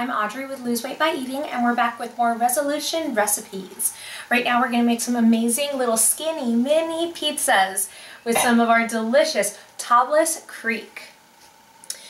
I'm Audrey with Lose Weight by Eating, and we're back with more resolution recipes. Right now we're going to make some amazing little skinny mini pizzas with some of our delicious Toppings Creek.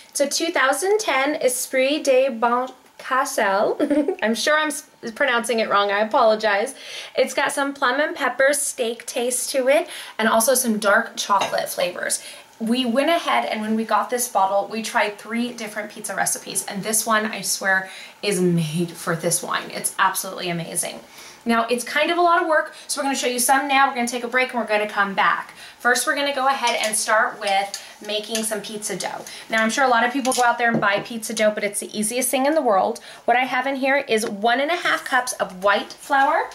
It's a 2010 Esprit de Bon Cassel. I'm sure I'm pronouncing it wrong, I apologize. It's got some plum and pepper steak taste to it and also some dark chocolate flavors. We went ahead and when we got this bottle, we tried 3 different pizza recipes, and this one, I swear, is made for this wine. It's absolutely amazing. Now, it's kind of a lot of work, so we're going to show you some now. We're going to take a break and we're going to come back. First, we're going to go ahead and start with making some pizza dough. Now, I'm sure a lot of people go out there and buy pizza dough, but it's the easiest thing in the world. What I have in here is 1½ cups of white flour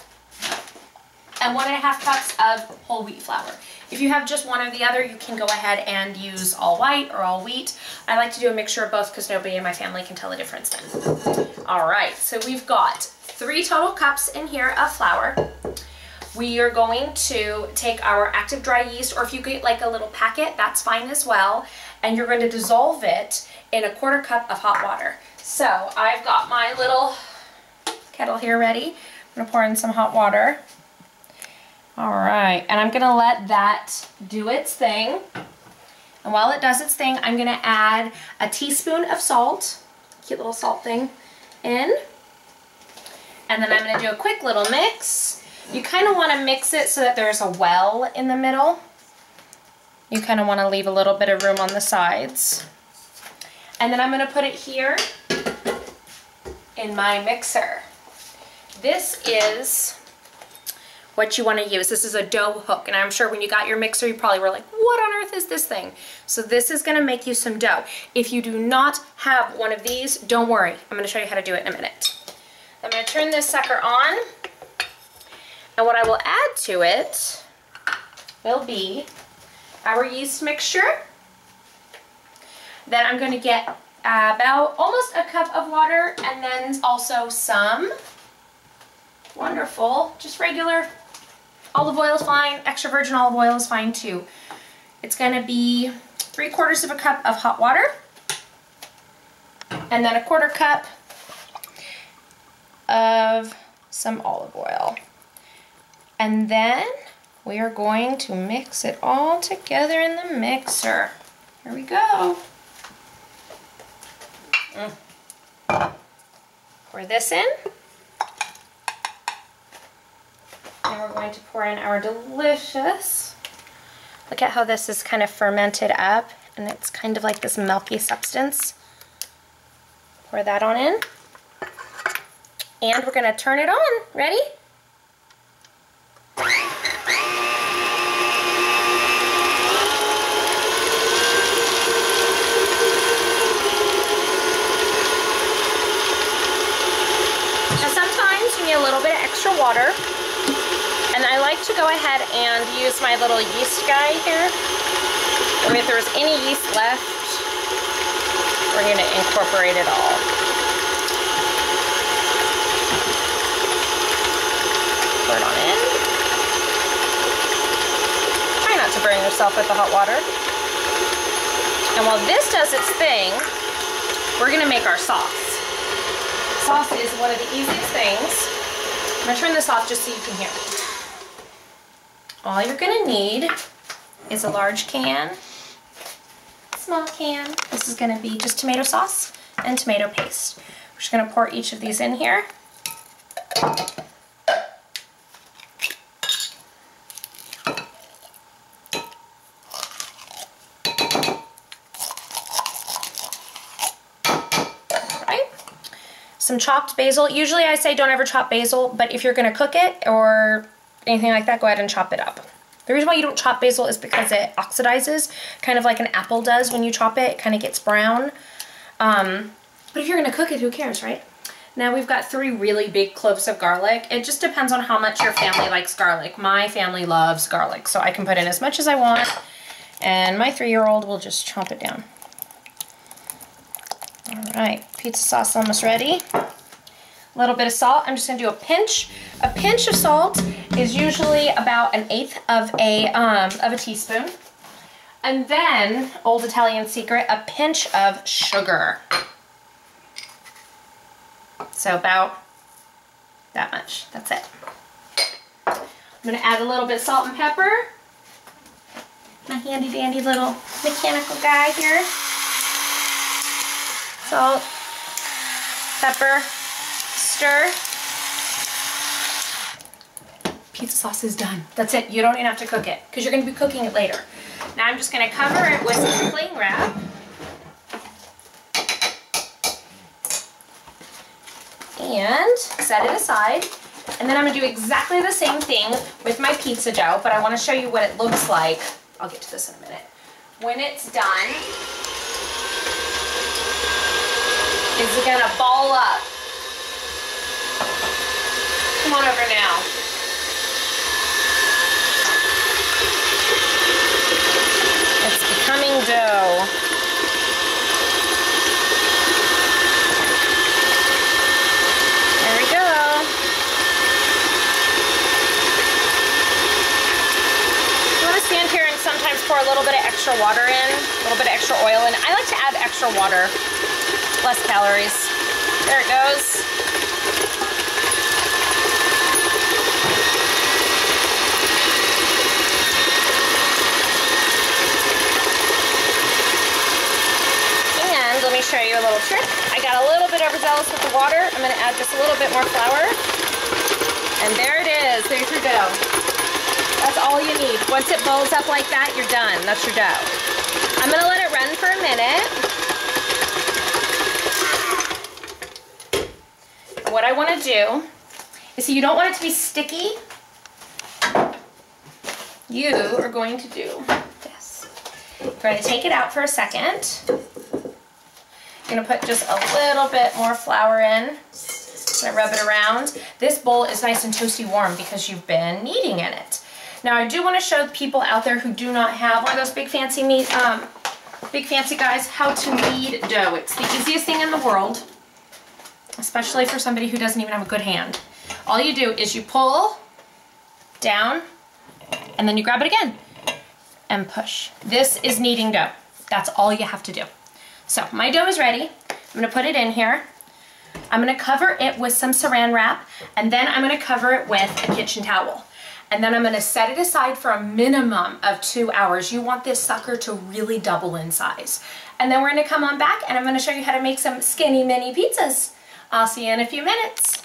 and 1½ cups of whole wheat flour. If you have just one or the other, you can go ahead and use all white or all wheat. I like to do a mixture of both because nobody in my family can tell the difference then. All right, so we've got 3 total cups in here of flour. We are going to take our active dry yeast, or if you get like a little packet, that's fine as well. And you're going to dissolve it in a 1/4 cup of hot water. So I've got my little kettle here ready. I'm going to pour in some hot water. All right, and I'm gonna let that do its thing. And while it does its thing, I'm gonna add a teaspoon of salt, cute little salt thing, in. And then I'm gonna do a quick little mix. You kind of wanna mix it so that there's a well in the middle. You kind of wanna leave a little bit of room on the sides. And then I'm gonna put it here in my mixer. This is what you want to use. This is a dough hook, and I'm sure when you got your mixer you probably were like, what on earth is this thing? So this is going to make you some dough. If you do not have one of these, don't worry. I'm going to show you how to do it in a minute. I'm going to turn this sucker on, and what I will add to it will be our yeast mixture. Then I'm going to get about almost a cup of water, and then also some wonderful, just regular olive oil is fine. Extra virgin olive oil is fine too. It's going to be 3/4 cup of hot water, and then a 1/4 cup of some olive oil. And then we are going to mix it all together in the mixer. Here we go. Pour this in. And we're going to pour in our delicious, look at how this is kind of fermented up and it's kind of like this milky substance. Pour that on in. And we're going to turn it on. Ready? Now sometimes you need a little bit of extra water. And I like to go ahead and use my little yeast guy here. And if there's any yeast left, we're going to incorporate it all. Pour it on in. Try not to burn yourself with the hot water. And while this does its thing, we're going to make our sauce. Sauce is one of the easiest things. I'm going to turn this off just so you can hear me. All you're going to need is a large can, small can. This is going to be just tomato sauce and tomato paste. We're just going to pour each of these in here. Alright. Some chopped basil. Usually I say don't ever chop basil, but if you're going to cook it or anything like that, go ahead and chop it up. The reason why you don't chop basil is because it oxidizes, kind of like an apple does when you chop it. It kind of gets brown. But if you're going to cook it, who cares, right? Now we've got 3 really big cloves of garlic. It just depends on how much your family likes garlic. My family loves garlic, so I can put in as much as I want. And my 3-year-old will just chomp it down. All right, pizza sauce almost ready. A little bit of salt. I'm just going to do a pinch. A pinch of salt is usually about 1/8 of a teaspoon. And then, old Italian secret, a pinch of sugar. So about that much, that's it. I'm gonna add a little bit of salt and pepper. My handy dandy little mechanical guy here. Salt, pepper, stir. Pizza sauce is done. That's it. You don't even have to cook it because you're going to be cooking it later. Now I'm just going to cover it with some cling wrap. And set it aside. And then I'm going to do exactly the same thing with my pizza dough, but I want to show you what it looks like. I'll get to this in a minute. When it's done, it's going to ball up. Come on over now. It's becoming dough. There we go. You want to stand here and sometimes pour a little bit of extra water in, a little bit of extra oil in. I like to add extra water, less calories. There it goes. Let me show you a little trick. I got a little bit overzealous with the water. I'm going to add just a little bit more flour. And there it is. There's your dough. That's all you need. Once it balls up like that, you're done. That's your dough. I'm going to let it run for a minute. And what I want to do is, so you don't want it to be sticky, you are going to do this. You're going to take it out for a second. I'm going to put just a little bit more flour in. I rub it around. This bowl is nice and toasty warm because you've been kneading in it. Now I do want to show people out there who do not have one of those big fancy guys how to knead dough. It's the easiest thing in the world, especially for somebody who doesn't even have a good hand. All you do is you pull down and then you grab it again and push. This is kneading dough. That's all you have to do. So my dough is ready. I'm gonna put it in here. I'm gonna cover it with some saran wrap, and then I'm gonna cover it with a kitchen towel. And then I'm gonna set it aside for a minimum of 2 hours. You want this sucker to really double in size. And then we're gonna come on back and I'm gonna show you how to make some skinny mini pizzas. I'll see you in a few minutes.